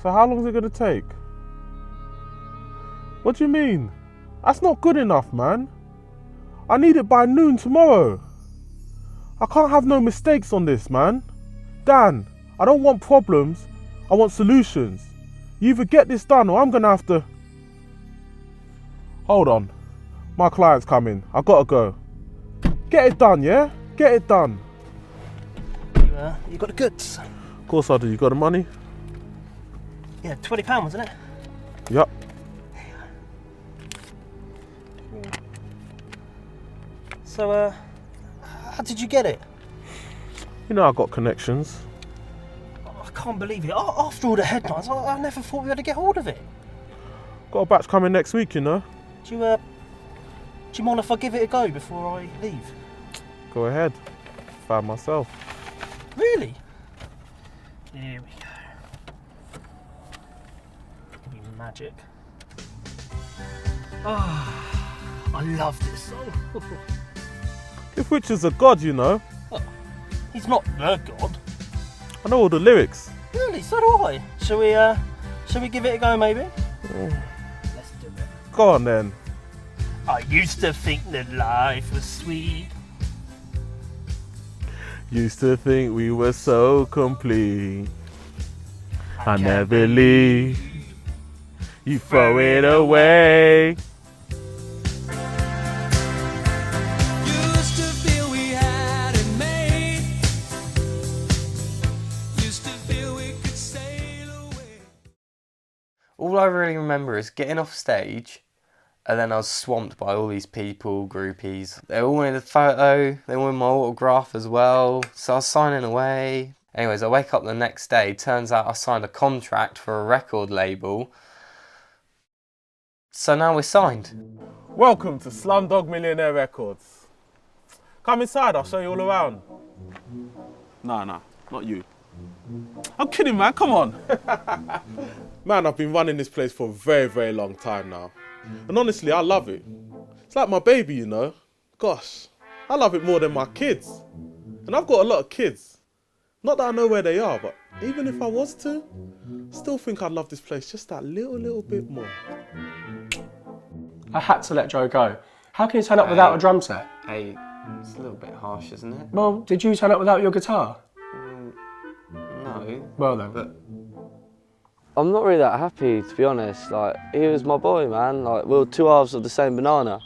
So how long is it going to take? What do you mean? That's not good enough, man. I need it by noon tomorrow. I can't have no mistakes on this, man. Dan, I don't want problems. I want solutions. You either get this done or I'm going to have to... Hold on. My client's coming. I gotta go. Get it done, yeah? Get it done. You got the goods? Of course I do. You got the money? Yeah, £20, wasn't it? Yep. So, how did you get it? You know I got connections. Oh, I can't believe it. After all the headlines, I never thought we were going to get hold of it. Got a batch coming next week, you know. Do you mind if I give it a go before I leave? Go ahead. Found myself. Really? Here we go. Could be magic. Ah, I love this song. Cliff Richard's a god, you know. Oh, he's not the god. I know all the lyrics. Really? So do I. Shall we give it a go, maybe? Let's do it. Go on then. I used to think that life was sweet. Used to think we were so complete. I never leave. You throw it away. Used to feel we had it made. Used to feel we could sail away. All I really remember is getting off stage, and then I was swamped by all these people, groupies. They all wanted a photo, they wanted my autograph as well, so I was signing away. Anyways, I wake up the next day, turns out I signed a contract for a record label. So now we're signed. Welcome to Slumdog Millionaire Records. Come inside, I'll show you all around. Nah, not you. I'm kidding, man, come on. Man, I've been running this place for a very, very long time now. And honestly, I love it. It's like my baby, you know. Gosh, I love it more than my kids. And I've got a lot of kids. Not that I know where they are, but even if I was to, still think I'd love this place just that little bit more. I had to let Joe go. How can you turn up without a drum set? Hey, it's a little bit harsh, isn't it? Well, did you turn up without your guitar? No. Well then. But I'm not really that happy, to be honest. Like, he was my boy, man. Like, we were two halves of the same banana.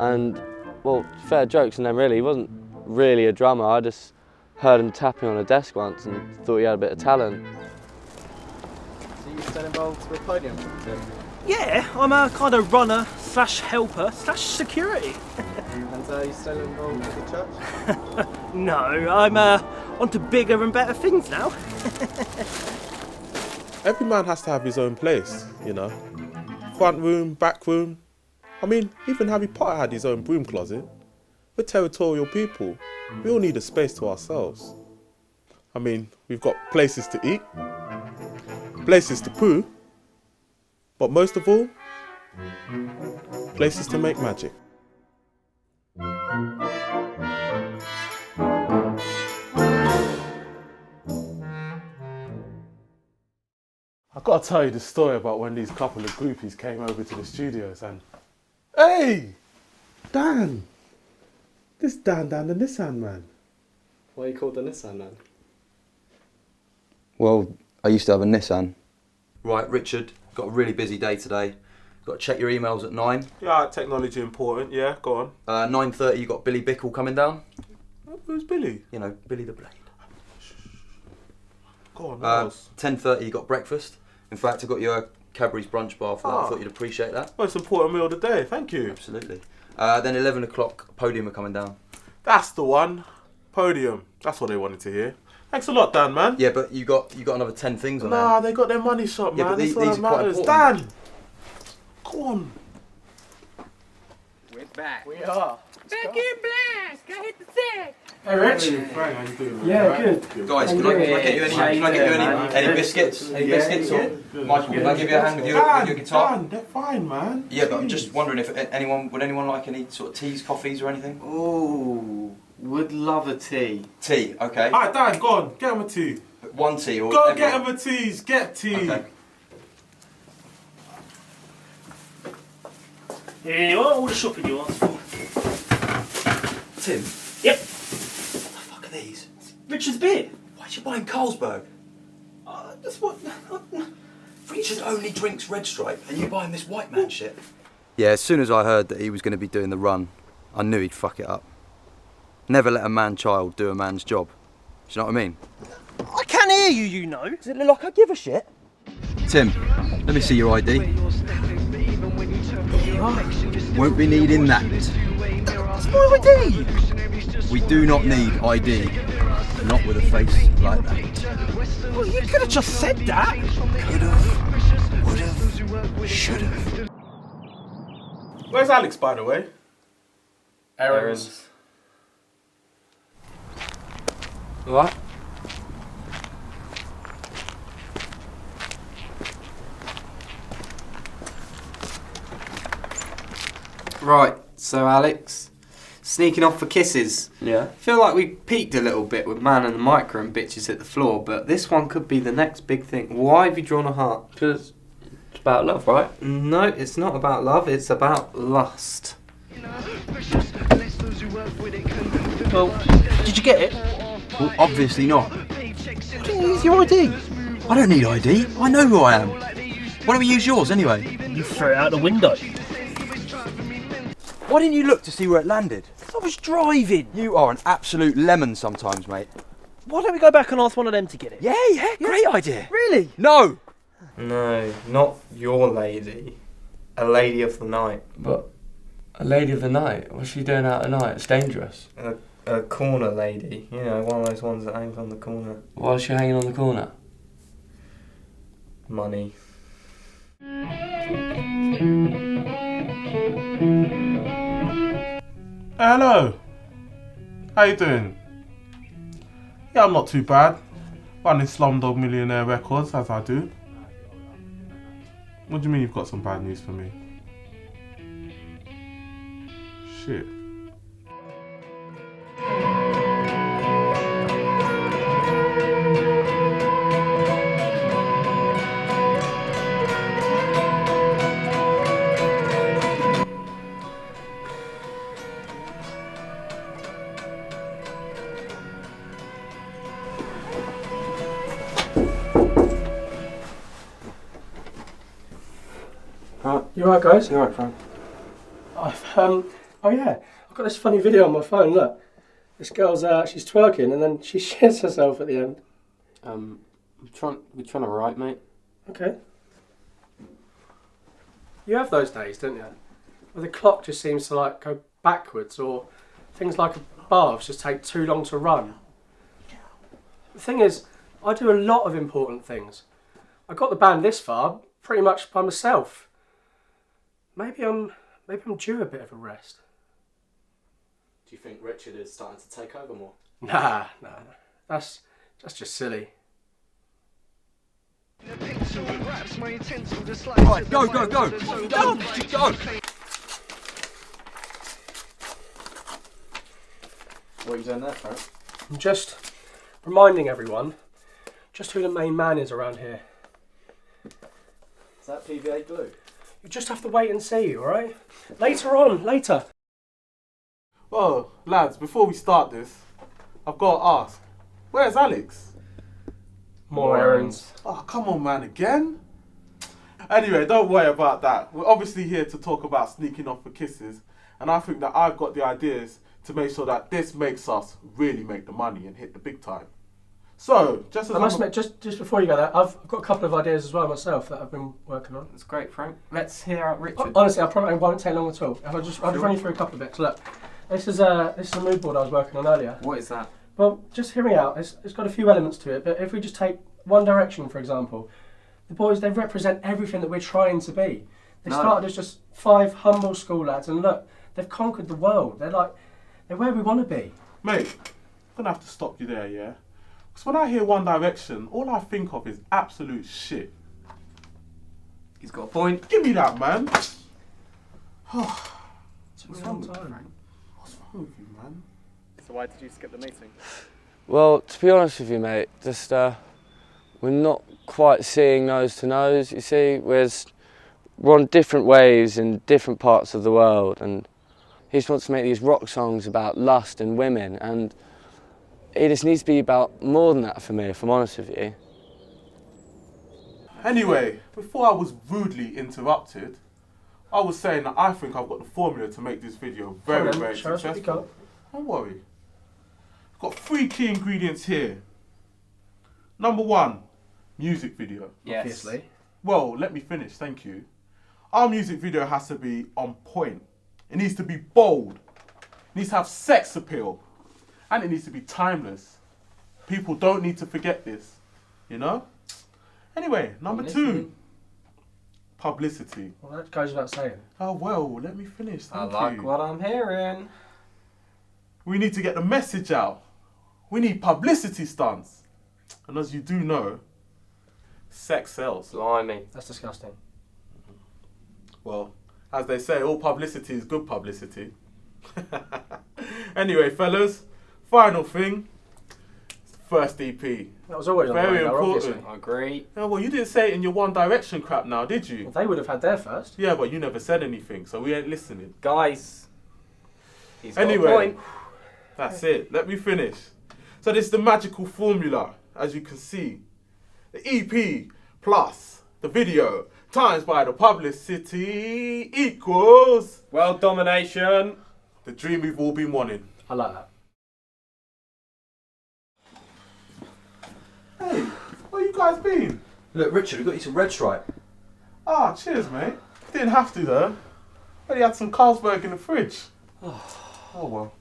And, well, fair jokes, and then really, he wasn't really a drummer. I just heard him tapping on a desk once and thought he had a bit of talent. So you still involved with Podium? Yeah, I'm a kind of runner slash helper slash security. And are you still involved with the church? No, I'm onto bigger and better things now. Every man has to have his own place, you know. Front room, back room. I mean, even Harry Potter had his own broom closet. We're territorial people. We all need a space to ourselves. I mean, we've got places to eat, places to poo, but most of all, places to make magic. I've got to tell you the story about when these couple of groupies came over to the studios and... Hey! Dan! This Dan the Nissan man. Why are you called the Nissan man? Well, I used to have a Nissan. Right, Richard, got a really busy day today. Got to check your emails at 9. Yeah, technology important, yeah, go on. 9:30 you got Billy Bickle coming down. Who's Billy? You know, Billy the Blade. Go on, what else? 10:30 you got breakfast. In fact, I got you a Cadbury's brunch bar for that. I thought you'd appreciate that. Most important meal of the day, thank you. Absolutely. Then 11 o'clock, Podium are coming down. That's the one. Podium. That's what they wanted to hear. Thanks a lot, Dan, man. Yeah, but you got another 10 things on there. Nah, they got their money shot, man. Yeah, but That's these what are quite matters. important. Dan! Come on. We're back. We are. Back in blast! Go hit the set! Hey Rich. Hey, Frank, how you doing, man? Yeah, Right? good. Guys, can I get you any biscuits? Any biscuits? Or Michael, can I give you a hand with your guitar? Dan, they're fine, man. Yeah, but I'm Jeez. just wondering if would anyone like any sort of teas, coffees, or anything? Ooh, would love a tea. Tea, okay. Alright, Dan, go on. Get him a tea. One tea or... Go get him a teas, get tea. Okay. Here you are, all the shopping you asked for. Tim? Yep. What the fuck are these? Richard's beer. Why'd you buy in Carlsberg? That's what... Richard only drinks Red Stripe and you buy him this white man shit. Yeah, as soon as I heard that he was going to be doing the run, I knew he'd fuck it up. Never let a man-child do a man's job. Do you know what I mean? I can hear you, you know. Does it look like I give a shit? Tim, let me see your ID. Won't be needing that. That's my ID. We do not need ID. Not with a face like that. Well, you could have just said that. Could've, would've, should've. Where's Alex, by the way? Errands. What? Right, so Alex, sneaking off for kisses. Yeah. Feel like we peaked a little bit with Man and the Micro and Bitches hit the floor, but this one could be the next big thing. Why have you drawn a heart? Because it's about love, right? No, it's not about love, it's about lust. Well, did you get it? Well, obviously not. Why didn't you use your ID? I don't need ID. I know who I am. Why don't we use yours anyway? You threw it out the window. Why didn't you look to see where it landed? I was driving. You are an absolute lemon sometimes, mate. Why don't we go back and ask one of them to get it? Yeah, great idea. Really? No! No, not your lady. A lady of the night. But a lady of the night? What's she doing out at night? It's dangerous. A corner lady. You know, one of those ones that hangs on the corner. Why is she hanging on the corner? Money. Hello. How you doing? Yeah, I'm not too bad. Running Slumdog Millionaire Records, as I do. What do you mean you've got some bad news for me? Shit. You alright, guys? You alright, Frank? Oh yeah, I've got this funny video on my phone, look. This girl's, she's twerking and then she shits herself at the end. We're trying to write, mate. Okay. You have those days, don't you? Where the clock just seems to like go backwards, or things like baths just take too long to run. The thing is, I do a lot of important things. I got the band this far pretty much by myself. Maybe I'm due a bit of a rest. Do you think Richard is starting to take over more? Nah. That's just silly. Right, go! Go! What are you doing there, Frank? I'm just reminding everyone just who the main man is around here. Is that PVA glue? You just have to wait and see, alright? Later. Well, lads, before we start this, I've got to ask, where's Alex? More errands. Oh, come on, man, again? Anyway, don't worry about that. We're obviously here to talk about sneaking off for kisses, and I think that I've got the ideas to make sure that this makes us really make the money and hit the big time. So, just as I must admit, just before you go there, I've got a couple of ideas as well myself that I've been working on. That's great, Frank. Let's hear out Richard. Honestly, I probably won't take long at all. I'll just run you through a couple of bits. Look, this is a mood board I was working on earlier. What is that? Well, just hear me out. It's got a few elements to it, but if we just take One Direction, for example, the boys, they represent everything that we're trying to be. They started as just 5 humble school lads, and look, they've conquered the world. They're where we want to be. Mate, I'm going to have to stop you there, yeah? Because when I hear One Direction, all I think of is absolute shit. He's got a point. Give me that, man. What's wrong with What's wrong with you, man? So why did you skip the meeting? Well, to be honest with you, mate, just we're not quite seeing nose to nose, you see. We're on different waves in different parts of the world, and he just wants to make these rock songs about lust and women, and it just needs to be about more than that for me, if I'm honest with you. Anyway, before I was rudely interrupted, I was saying that I think I've got the formula to make this video very, very Show us what you successful. Don't worry. I've got 3 key ingredients here. Number 1, music video. Yes. Obviously. Well, let me finish, thank you. Our music video has to be on point. It needs to be bold. It needs to have sex appeal. And it needs to be timeless. People don't need to forget this, you know? Anyway, number 2, publicity. Well, that goes without saying. Oh, well, let me finish, thank you. I like what I'm hearing. We need to get the message out. We need publicity stunts. And as you do know, sex sells. Blimey. That's disgusting. Well, as they say, all publicity is good publicity. Anyway, fellas, final thing. First EP. That was always on the Very radar, important. obviously. I agree. Oh, well, you didn't say it in your One Direction crap now, did you? Well, they would have had their first. Yeah, but you never said anything, so we ain't listening. Guys. He's got a Anyway, point. that's it. Let me finish. So this is the magical formula, as you can see. The EP plus the video times by the publicity equals World domination. the dream we've all been wanting. I like that. Hey, where you guys been? Look, Richard, we got you some Red Stripe. Ah, cheers, mate. Didn't have to though. Already had some Carlsberg in the fridge. Oh well.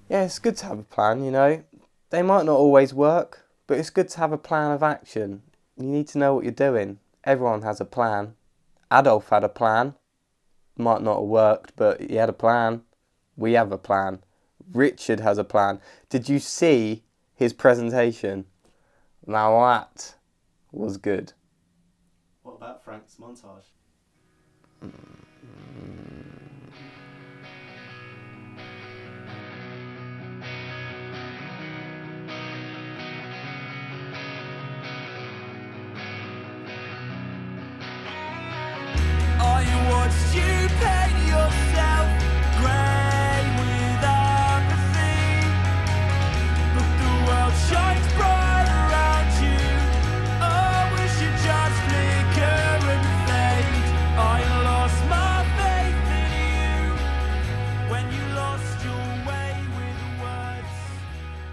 Yeah, it's good to have a plan, you know. They might not always work, but it's good to have a plan of action. You need to know what you're doing. Everyone has a plan. Adolf had a plan. Might not have worked, but he had a plan. We have a plan. Richard has a plan. Did you see his presentation? Now that was good. What about Frank's montage? I watched you paint yourself grey with apathy, but the world shines bright around you. Oh, we should just flicker and fade. I lost my faith in you when you lost your way with words.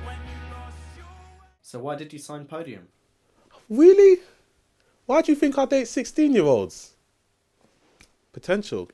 When you lost your way. So why did you sign Podium? Really? Why do you think I date 16-year-olds? Potential.